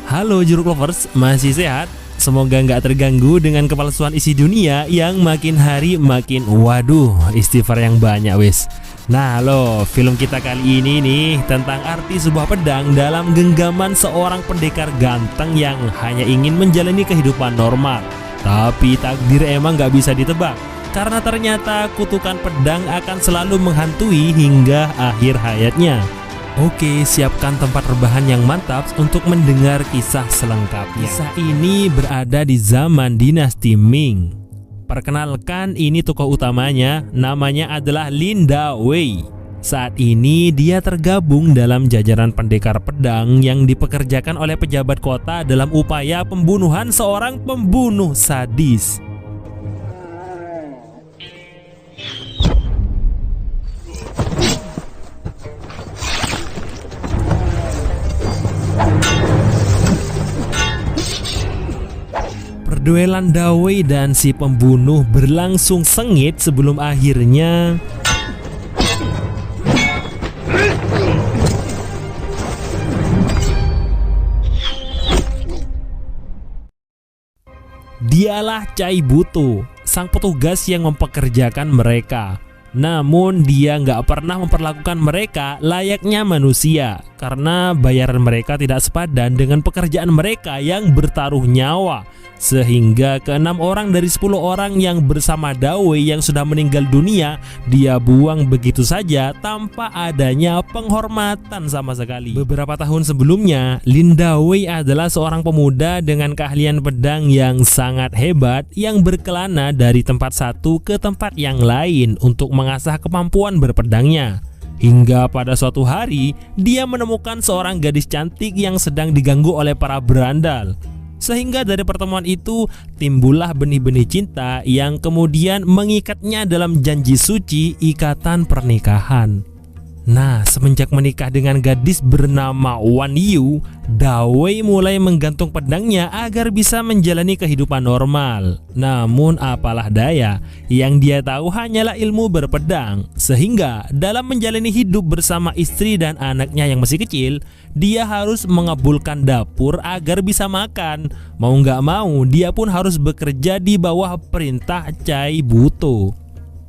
Halo Jeruk Lovers, masih sehat? Semoga nggak terganggu dengan kepalsuan isi dunia yang makin hari makin waduh, istighfar yang banyak wis. Nah lo, film kita kali ini nih tentang arti sebuah pedang dalam genggaman seorang pendekar ganteng yang hanya ingin menjalani kehidupan normal. Tapi takdir emang nggak bisa ditebak, karena ternyata kutukan pedang akan selalu menghantui hingga akhir hayatnya. Oke, siapkan tempat rebahan yang mantap untuk mendengar kisah selengkapnya. Kisah ini berada di zaman dinasti Ming. Perkenalkan, ini tokoh utamanya, namanya adalah Lin Dawei. Saat ini dia tergabung dalam jajaran pendekar pedang yang dipekerjakan oleh pejabat kota dalam upaya pembunuhan seorang pembunuh sadis. Perduelan Dawei dan si pembunuh berlangsung sengit sebelum akhirnya dialah Cai Buto, sang petugas yang mempekerjakan mereka. Namun dia nggak pernah memperlakukan mereka layaknya manusia, karena bayaran mereka tidak sepadan dengan pekerjaan mereka yang bertaruh nyawa. Sehingga ke-6 orang dari 10 orang yang bersama Dawei yang sudah meninggal dunia dia buang begitu saja tanpa adanya penghormatan sama sekali. Beberapa tahun sebelumnya, Lin Dawei adalah seorang pemuda dengan keahlian pedang yang sangat hebat yang berkelana dari tempat satu ke tempat yang lain untuk mengasah kemampuan berpedangnya. Hingga pada suatu hari, dia menemukan seorang gadis cantik yang sedang diganggu oleh para berandal. Sehingga dari pertemuan itu timbullah benih-benih cinta yang kemudian mengikatnya dalam janji suci ikatan pernikahan. Nah, semenjak menikah dengan gadis bernama Wan Yu, Dawei mulai menggantung pedangnya agar bisa menjalani kehidupan normal. Namun apalah daya, yang dia tahu hanyalah ilmu berpedang. Sehingga dalam menjalani hidup bersama istri dan anaknya yang masih kecil, dia harus mengabulkan dapur agar bisa makan. Mau nggak mau, dia pun harus bekerja di bawah perintah Cai Buto.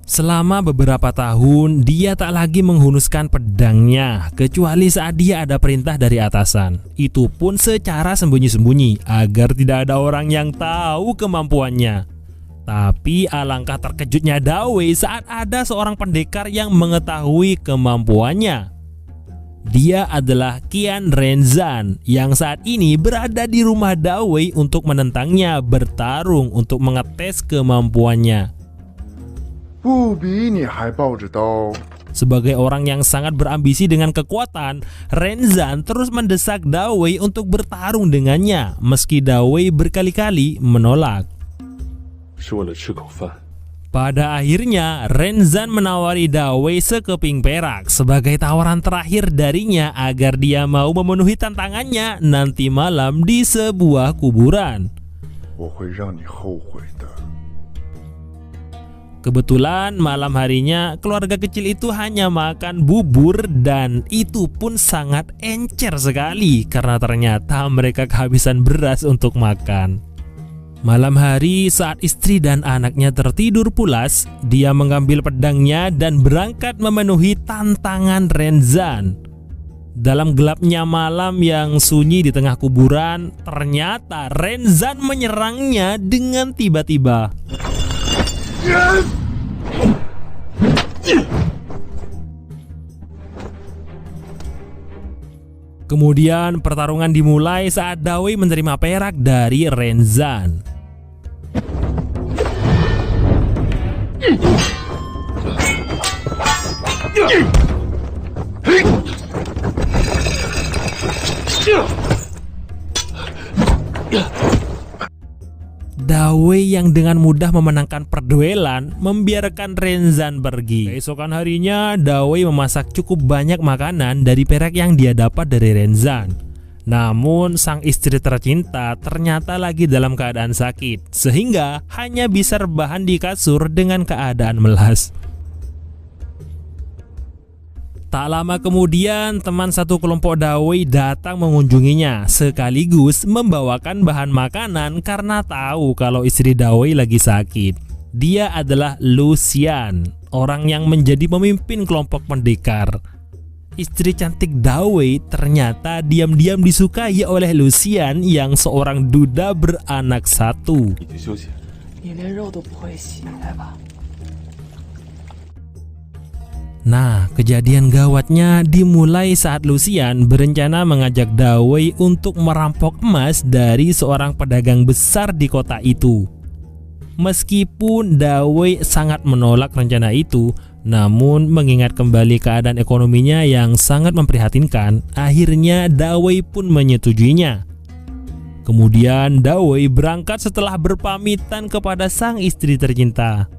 Selama beberapa tahun, dia tak lagi menghunuskan pedangnya, kecuali saat dia ada perintah dari atasan. Itu pun secara sembunyi-sembunyi, agar tidak ada orang yang tahu kemampuannya. Tapi alangkah terkejutnya Dawei saat ada seorang pendekar yang mengetahui kemampuannya. Dia adalah Qian Renzan yang saat ini berada di rumah Dawei untuk menentangnya bertarung untuk mengetes kemampuannya. Sebagai orang yang sangat berambisi dengan kekuatan, Renzan terus mendesak Dawei untuk bertarung dengannya, meski Dawei berkali-kali menolak. Pada akhirnya, Renzan menawari Dawei sekeping perak sebagai tawaran terakhir darinya agar dia mau memenuhi tantangannya nanti malam di sebuah kuburan. Kebetulan malam harinya keluarga kecil itu hanya makan bubur, dan itu pun sangat encer sekali karena ternyata mereka kehabisan beras untuk makan. Malam hari saat istri dan anaknya tertidur pulas, dia mengambil pedangnya dan berangkat memenuhi tantangan Renzan. Dalam gelapnya malam yang sunyi di tengah kuburan, ternyata Renzan menyerangnya dengan tiba-tiba. Kemudian pertarungan dimulai saat Dawei menerima perak dari Renzan. Dawei yang dengan mudah memenangkan perduelan membiarkan Renzan pergi. Keesokan harinya, Dawei memasak cukup banyak makanan dari perak yang dia dapat dari Renzan. Namun sang istri tercinta ternyata lagi dalam keadaan sakit, sehingga hanya bisa rebahan di kasur dengan keadaan melas. Tak lama kemudian teman satu kelompok Dawei datang mengunjunginya sekaligus membawakan bahan makanan karena tahu kalau istri Dawei lagi sakit. Dia adalah Lucian, orang yang menjadi pemimpin kelompok pendekar. Istri cantik Dawei ternyata diam-diam disukai oleh Lucian yang seorang duda beranak satu. Nah, kejadian gawatnya dimulai saat Lucian berencana mengajak Dawei untuk merampok emas dari seorang pedagang besar di kota itu. Meskipun Dawei sangat menolak rencana itu, namun mengingat kembali keadaan ekonominya yang sangat memprihatinkan, akhirnya Dawei pun menyetujuinya. Kemudian Dawei berangkat setelah berpamitan kepada sang istri tercinta.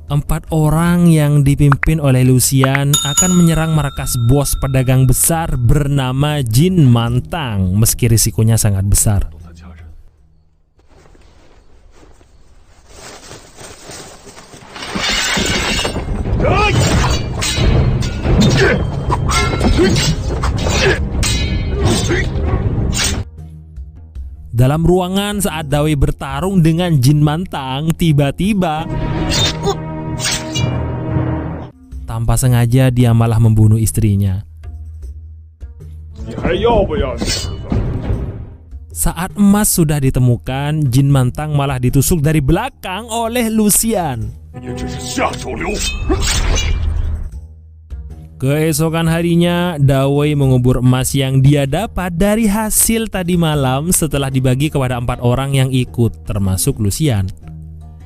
Empat orang yang dipimpin oleh Lucian akan menyerang markas bos pedagang besar bernama Jin Mantang, meski risikonya sangat besar. Dalam ruangan saat Dawei bertarung dengan Jin Mantang, tiba-tiba tanpa sengaja dia malah membunuh istrinya. Saat emas sudah ditemukan, Jin Mantang malah ditusuk dari belakang oleh Lucian. Keesokan harinya, Dawei mengubur emas yang dia dapat dari hasil tadi malam setelah dibagi kepada 4 orang yang ikut, termasuk Lucian.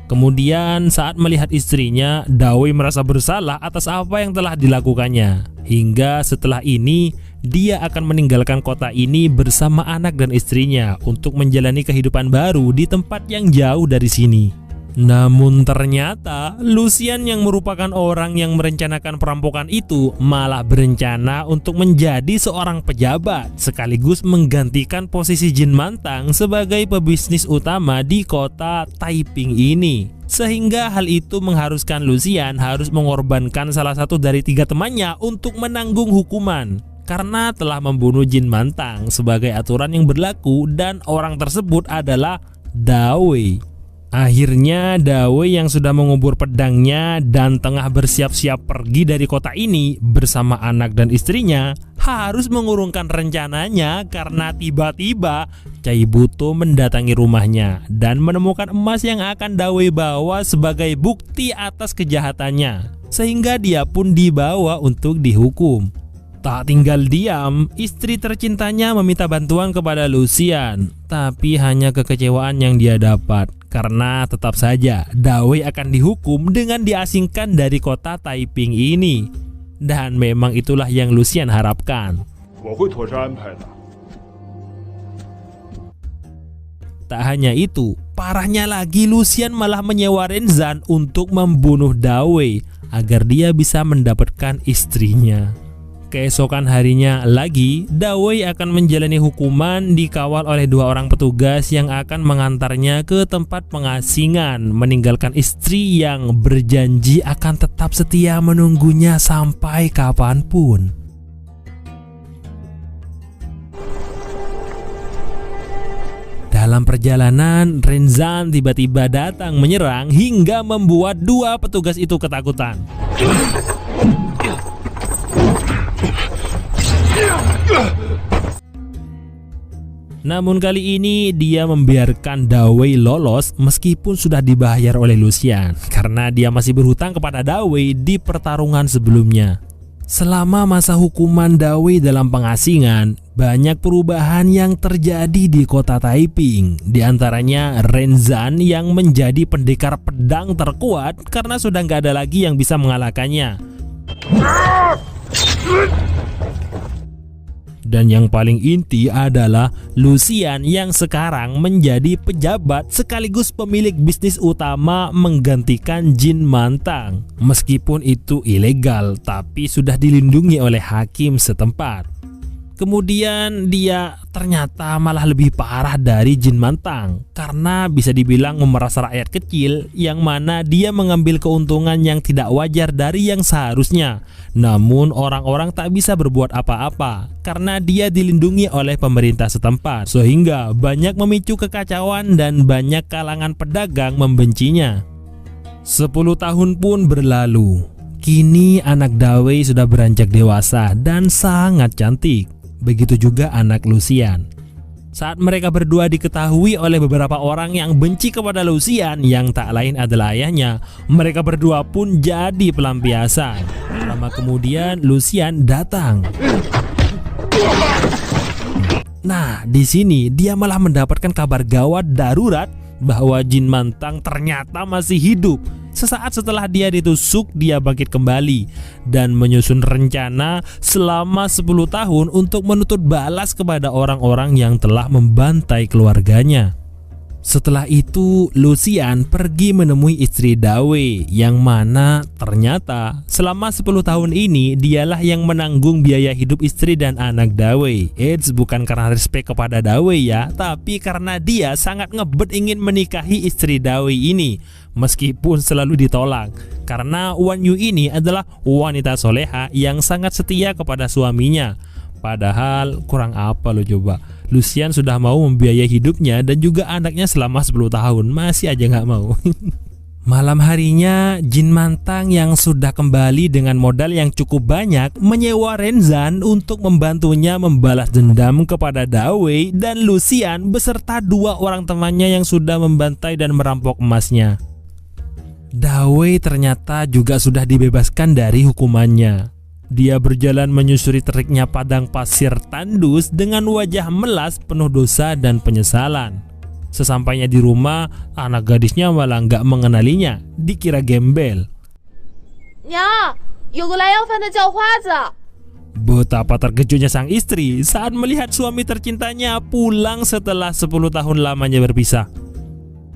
Kemudian saat melihat istrinya, Dawei merasa bersalah atas apa yang telah dilakukannya. Hingga setelah ini, dia akan meninggalkan kota ini bersama anak dan istrinya untuk menjalani kehidupan baru di tempat yang jauh dari sini. Namun ternyata Lucian yang merupakan orang yang merencanakan perampokan itu malah berencana untuk menjadi seorang pejabat sekaligus menggantikan posisi Jin Mantang sebagai pebisnis utama di kota Taiping ini. Sehingga hal itu mengharuskan Lucian harus mengorbankan salah satu dari 3 temannya untuk menanggung hukuman karena telah membunuh Jin Mantang sebagai aturan yang berlaku, dan orang tersebut adalah Dawei. Akhirnya Dawei yang sudah mengubur pedangnya dan tengah bersiap-siap pergi dari kota ini bersama anak dan istrinya harus mengurungkan rencananya karena tiba-tiba Cai Buto mendatangi rumahnya dan menemukan emas yang akan Dawei bawa sebagai bukti atas kejahatannya, sehingga dia pun dibawa untuk dihukum. Tak tinggal diam, istri tercintanya meminta bantuan kepada Lucian, tapi hanya kekecewaan yang dia dapat karena tetap saja Dawei akan dihukum dengan diasingkan dari kota Taiping ini. Dan memang itulah yang Lucian harapkan. Tak hanya itu, parahnya lagi Lucian malah menyewa Renzan untuk membunuh Dawei agar dia bisa mendapatkan istrinya. Keesokan harinya lagi, Dawei akan menjalani hukuman dikawal oleh 2 orang petugas yang akan mengantarnya ke tempat pengasingan, meninggalkan istri yang berjanji akan tetap setia menunggunya sampai kapanpun. Dalam perjalanan, Renzan tiba-tiba datang menyerang hingga membuat 2 petugas itu ketakutan. Namun kali ini dia membiarkan Dawei lolos meskipun sudah dibayar oleh Lucian karena dia masih berhutang kepada Dawei di pertarungan sebelumnya. Selama masa hukuman Dawei dalam pengasingan, banyak perubahan yang terjadi di kota Taiping. Di antaranya Renzan yang menjadi pendekar pedang terkuat karena sudah nggak ada lagi yang bisa mengalahkannya. Dan yang paling inti adalah Lucian yang sekarang menjadi pejabat sekaligus pemilik bisnis utama menggantikan Jin Mantang. Meskipun itu ilegal, tapi sudah dilindungi oleh hakim setempat. Kemudian dia ternyata malah lebih parah dari Jin Mantang, karena bisa dibilang memeras rakyat kecil yang mana dia mengambil keuntungan yang tidak wajar dari yang seharusnya. Namun orang-orang tak bisa berbuat apa-apa karena dia dilindungi oleh pemerintah setempat, sehingga banyak memicu kekacauan dan banyak kalangan pedagang membencinya. 10 tahun pun berlalu. Kini anak Dawei sudah beranjak dewasa dan sangat cantik. Begitu juga anak Lucian. Saat mereka berdua diketahui oleh beberapa orang yang benci kepada Lucian yang tak lain adalah ayahnya, mereka berdua pun jadi pelampiasan. Lama kemudian Lucian datang. Nah, di sini dia malah mendapatkan kabar gawat darurat bahwa Jin Mantang ternyata masih hidup. Sesaat setelah dia ditusuk, dia bangkit kembali dan menyusun rencana selama 10 tahun untuk menuntut balas kepada orang-orang yang telah membantai keluarganya. Setelah itu, Lucian pergi menemui istri Dawei yang mana ternyata selama 10 tahun ini dialah yang menanggung biaya hidup istri dan anak Dawei. Eits, bukan karena respek kepada Dawei ya, tapi karena dia sangat ngebet ingin menikahi istri Dawei ini, meskipun selalu ditolak. Karena Wan Yu ini adalah wanita soleha yang sangat setia kepada suaminya. Padahal kurang apa lo coba, Lucian sudah mau membiayai hidupnya dan juga anaknya selama 10 tahun, masih aja nggak mau. Malam harinya, Jin Mantang yang sudah kembali dengan modal yang cukup banyak menyewa Renzan untuk membantunya membalas dendam kepada Dawei dan Lucian beserta 2 orang temannya yang sudah membantai dan merampok emasnya. Dawei ternyata juga sudah dibebaskan dari hukumannya. Dia berjalan menyusuri teriknya padang pasir tandus dengan wajah melas penuh dosa dan penyesalan. Sesampainya di rumah, anak gadisnya malah nggak mengenalinya, dikira gembel. Nya,有个来要饭的叫花子. Betapa terkejutnya sang istri saat melihat suami tercintanya pulang setelah 10 tahun lamanya berpisah.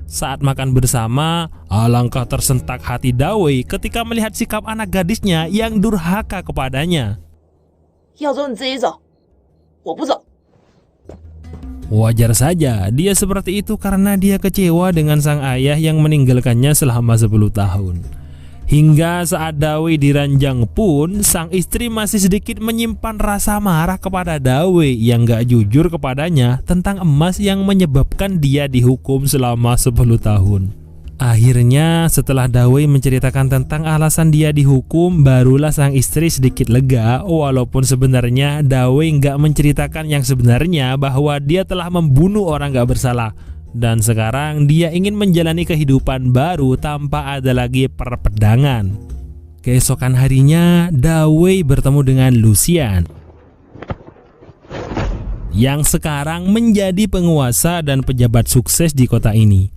Saat makan bersama, alangkah tersentak hati Dawei ketika melihat sikap anak gadisnya yang durhaka kepadanya. Wajar saja dia seperti itu karena dia kecewa dengan sang ayah yang meninggalkannya selama 10 tahun. Hingga saat Dawei diranjang pun, sang istri masih sedikit menyimpan rasa marah kepada Dawei yang gak jujur kepadanya tentang emas yang menyebabkan dia dihukum selama 10 tahun. Akhirnya setelah Dawei menceritakan tentang alasan dia dihukum, barulah sang istri sedikit lega, walaupun sebenarnya Dawei gak menceritakan yang sebenarnya bahwa dia telah membunuh orang gak bersalah. Dan sekarang dia ingin menjalani kehidupan baru tanpa ada lagi perpedangan. Keesokan harinya, Dawei bertemu dengan Lucian yang sekarang menjadi penguasa dan pejabat sukses di kota ini.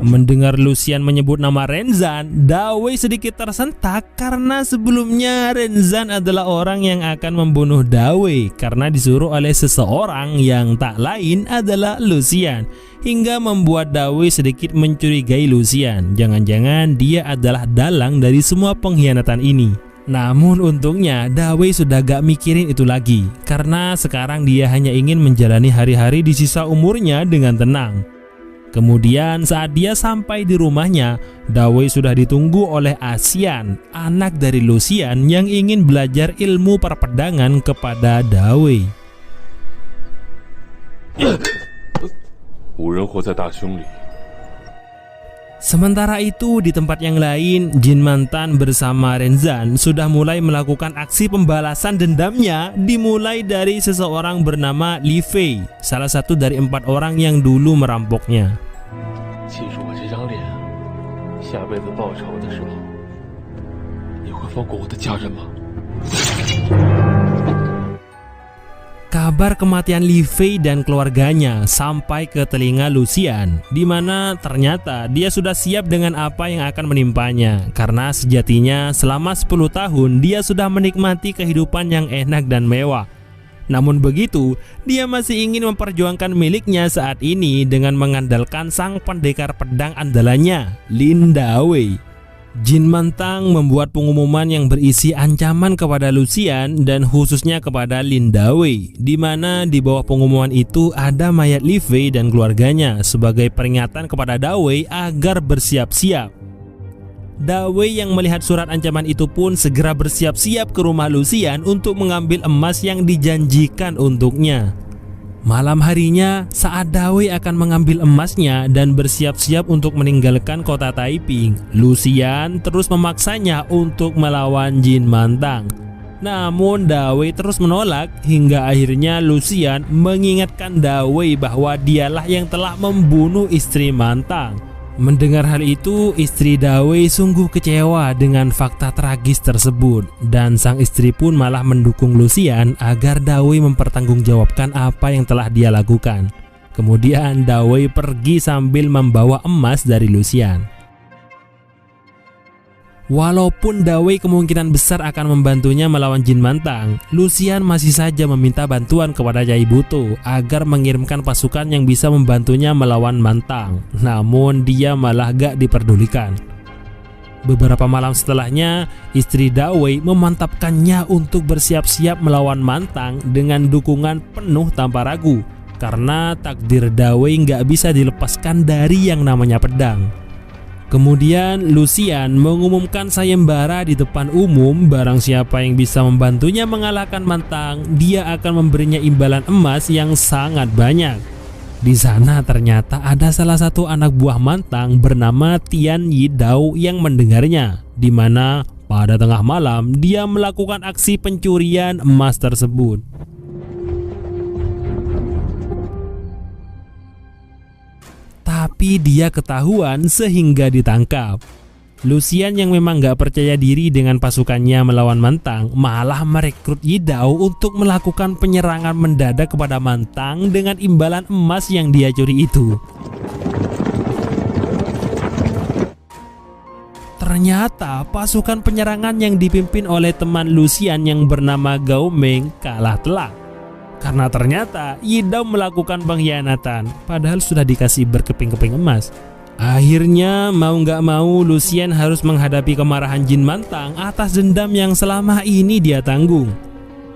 Mendengar Lucian menyebut nama Renzan, Dawei sedikit tersentak karena sebelumnya Renzan adalah orang yang akan membunuh Dawei karena disuruh oleh seseorang yang tak lain adalah Lucian, hingga membuat Dawei sedikit mencurigai Lucian. Jangan-jangan dia adalah dalang dari semua pengkhianatan ini. Namun untungnya Dawei sudah gak mikirin itu lagi karena sekarang dia hanya ingin menjalani hari-hari di sisa umurnya dengan tenang. Kemudian saat dia sampai di rumahnya, Dawei sudah ditunggu oleh Asian, anak dari Lucian yang ingin belajar ilmu perpedangan kepada Dawei. Sementara itu di tempat yang lain, Jin Mantan bersama Renzan sudah mulai melakukan aksi pembalasan dendamnya, dimulai dari seseorang bernama Li Fei, salah satu dari 4 orang yang dulu merampoknya. Kabar kematian Li Fei dan keluarganya sampai ke telinga Lucian, di mana ternyata dia sudah siap dengan apa yang akan menimpanya, karena sejatinya selama 10 tahun dia sudah menikmati kehidupan yang enak dan mewah. Namun begitu, dia masih ingin memperjuangkan miliknya saat ini dengan mengandalkan sang pendekar pedang andalannya, Lin Dawei. Jin Mantang membuat pengumuman yang berisi ancaman kepada Lucian dan khususnya kepada Lin Dawei, di mana di bawah pengumuman itu ada mayat Li Fei dan keluarganya sebagai peringatan kepada Dawei agar bersiap-siap. Dawei yang melihat surat ancaman itu pun segera bersiap-siap ke rumah Lucian untuk mengambil emas yang dijanjikan untuknya. Malam harinya, saat Dawei akan mengambil emasnya dan bersiap-siap untuk meninggalkan kota Taiping, Lucian terus memaksanya untuk melawan Jin Mantang. Namun Dawei terus menolak hingga akhirnya Lucian mengingatkan Dawei bahwa dialah yang telah membunuh istri Mantang. Mendengar hal itu, istri Dawei sungguh kecewa dengan fakta tragis tersebut, dan sang istri pun malah mendukung Lucian agar Dawei mempertanggungjawabkan apa yang telah dia lakukan. Kemudian Dawei pergi sambil membawa emas dari Lucian. Walaupun Dawei kemungkinan besar akan membantunya melawan Jin Mantang, Lucian masih saja meminta bantuan kepada Cai Buto agar mengirimkan pasukan yang bisa membantunya melawan Mantang. Namun dia malah gak diperdulikan. Beberapa malam setelahnya, istri Dawei memantapkannya untuk bersiap-siap melawan Mantang dengan dukungan penuh tanpa ragu, karena takdir Dawei gak bisa dilepaskan dari yang namanya pedang. Kemudian Lucian mengumumkan sayembara di depan umum, barang siapa yang bisa membantunya mengalahkan Mantang, dia akan memberinya imbalan emas yang sangat banyak. Di sana ternyata ada salah satu anak buah Mantang bernama Tian Yidao yang mendengarnya, di mana pada tengah malam dia melakukan aksi pencurian emas tersebut. Tapi dia ketahuan sehingga ditangkap. Lucian yang memang gak percaya diri dengan pasukannya melawan Mantang malah merekrut Yidao untuk melakukan penyerangan mendadak kepada Mantang dengan imbalan emas yang dia curi itu. Ternyata pasukan penyerangan yang dipimpin oleh teman Lucian yang bernama Gao Meng kalah telak. Karena ternyata Yidao melakukan pengkhianatan, padahal sudah dikasih berkeping-keping emas. Akhirnya mau gak mau Lucian harus menghadapi kemarahan Jin Mantang atas dendam yang selama ini dia tanggung.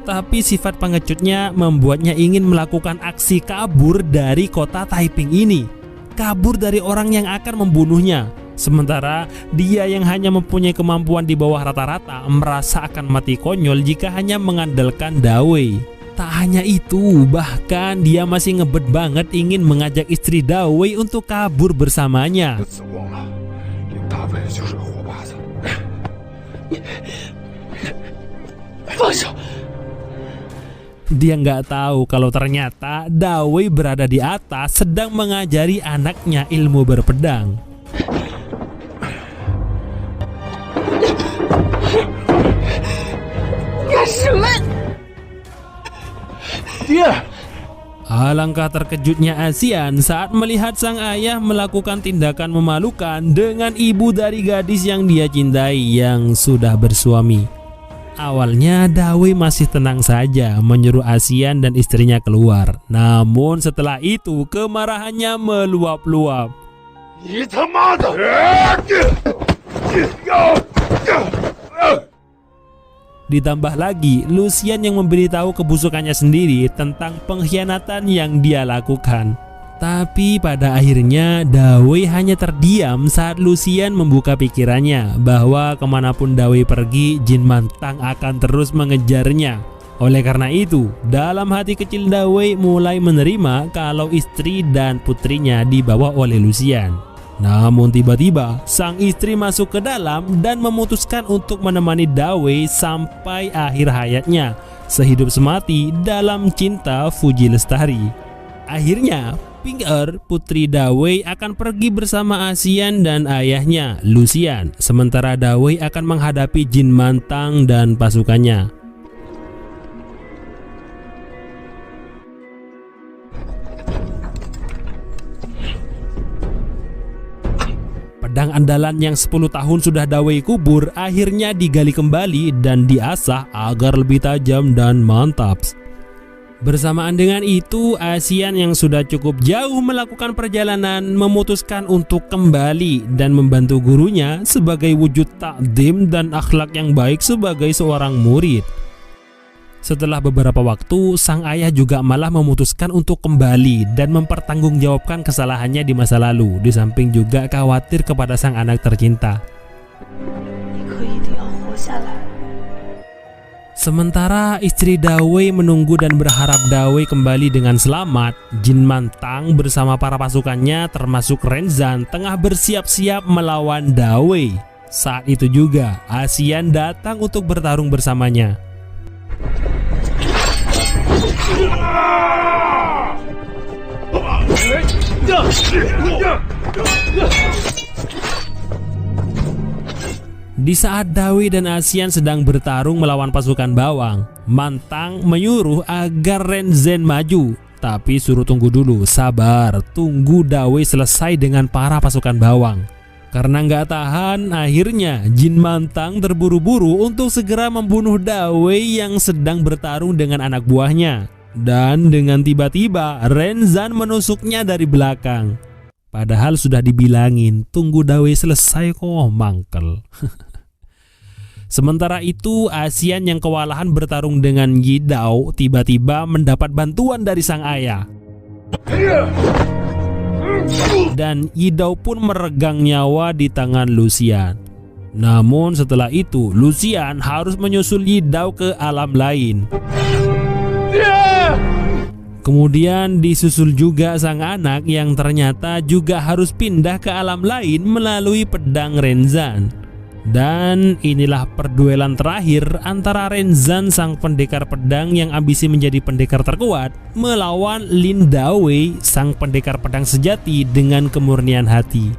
Tapi sifat pengecutnya membuatnya ingin melakukan aksi kabur dari kota Taiping ini. Kabur dari orang yang akan membunuhnya. Sementara dia yang hanya mempunyai kemampuan di bawah rata-rata merasa akan mati konyol jika hanya mengandalkan Dawei. Tak hanya itu, bahkan dia masih ngebet banget ingin mengajak istri Dawei untuk kabur bersamanya. Dia nggak tahu kalau ternyata Dawei berada di atas sedang mengajari anaknya ilmu berpedang. Alangkah terkejutnya Asian saat melihat sang ayah melakukan tindakan memalukan dengan ibu dari gadis yang dia cintai yang sudah bersuami. Awalnya Dawei masih tenang saja menyuruh Asian dan istrinya keluar. Namun setelah itu kemarahannya meluap-luap. Ditambah lagi, Lucian yang memberitahu kebusukannya sendiri tentang pengkhianatan yang dia lakukan. Tapi pada akhirnya Dawei hanya terdiam saat Lucian membuka pikirannya bahwa kemanapun Dawei pergi, Jin Mantang akan terus mengejarnya. Oleh karena itu, dalam hati kecil Dawei mulai menerima kalau istri dan putrinya dibawa oleh Lucian. Namun tiba-tiba sang istri masuk ke dalam dan memutuskan untuk menemani Dawei sampai akhir hayatnya, sehidup semati dalam cinta Fuji Lestari. Akhirnya Pink Earth, putri Dawei, akan pergi bersama Asian dan ayahnya Lucian, sementara Dawei akan menghadapi Jin Mantang dan pasukannya. Pedang andalan yang 10 tahun sudah Dawei kubur akhirnya digali kembali dan diasah agar lebih tajam dan mantap. Bersamaan dengan itu, Asian yang sudah cukup jauh melakukan perjalanan memutuskan untuk kembali dan membantu gurunya sebagai wujud takdim dan akhlak yang baik sebagai seorang murid. Setelah beberapa waktu, sang ayah juga malah memutuskan untuk kembali dan mempertanggungjawabkan kesalahannya di masa lalu, di samping juga khawatir kepada sang anak tercinta. Sementara istri Dawei menunggu dan berharap Dawei kembali dengan selamat, Jin Mantang bersama para pasukannya termasuk Renzan tengah bersiap-siap melawan Dawei. Saat itu juga Asian datang untuk bertarung bersamanya. Di saat Dawei dan Asian sedang bertarung melawan pasukan bawang, Mantang menyuruh agar Renzan maju. Tapi suruh tunggu dulu, sabar, tunggu Dawei selesai dengan para pasukan bawang. Karena nggak tahan, akhirnya Jin Mantang terburu-buru untuk segera membunuh Dawei yang sedang bertarung dengan anak buahnya. Dan dengan tiba-tiba Renzan menusuknya dari belakang. Padahal sudah dibilangin, tunggu Dawei selesai kok, mangkel. Sementara itu, Asian yang kewalahan bertarung dengan Yidao tiba-tiba mendapat bantuan dari sang ayah. Dan Yidao pun meregang nyawa di tangan Lucian. Namun setelah itu, Lucian harus menyusul Yidao ke alam lain. Kemudian disusul juga sang anak yang ternyata juga harus pindah ke alam lain melalui pedang Renzan. Dan inilah perduelan terakhir antara Renzan sang pendekar pedang yang ambisi menjadi pendekar terkuat melawan Lin Dawei sang pendekar pedang sejati dengan kemurnian hati.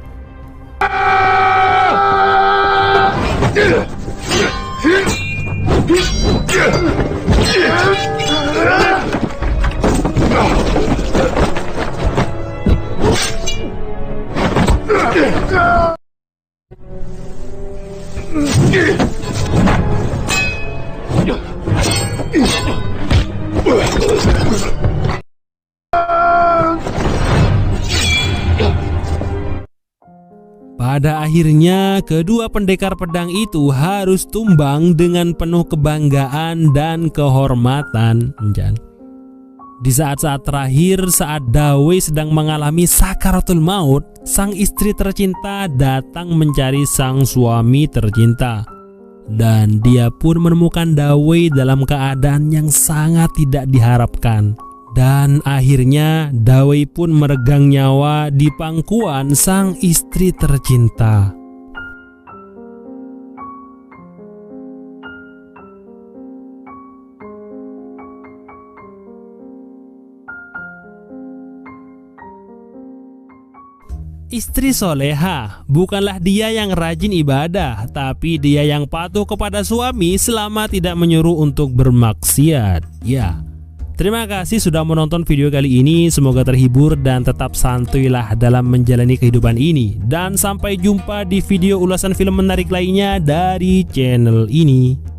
Pada akhirnya, kedua pendekar pedang itu harus tumbang dengan penuh kebanggaan dan kehormatan. Di saat-saat terakhir, saat Dawei sedang mengalami sakaratul maut, sang istri tercinta datang mencari sang suami tercinta. Dan dia pun menemukan Dawei dalam keadaan yang sangat tidak diharapkan. Dan akhirnya Dawei pun meregang nyawa di pangkuan sang istri tercinta. Istri soleha bukanlah dia yang rajin ibadah, tapi dia yang patuh kepada suami selama tidak menyuruh untuk bermaksiat. Ya. Terima kasih sudah menonton video kali ini, semoga terhibur dan tetap santuilah dalam menjalani kehidupan ini. Dan sampai jumpa di video ulasan film menarik lainnya dari channel ini.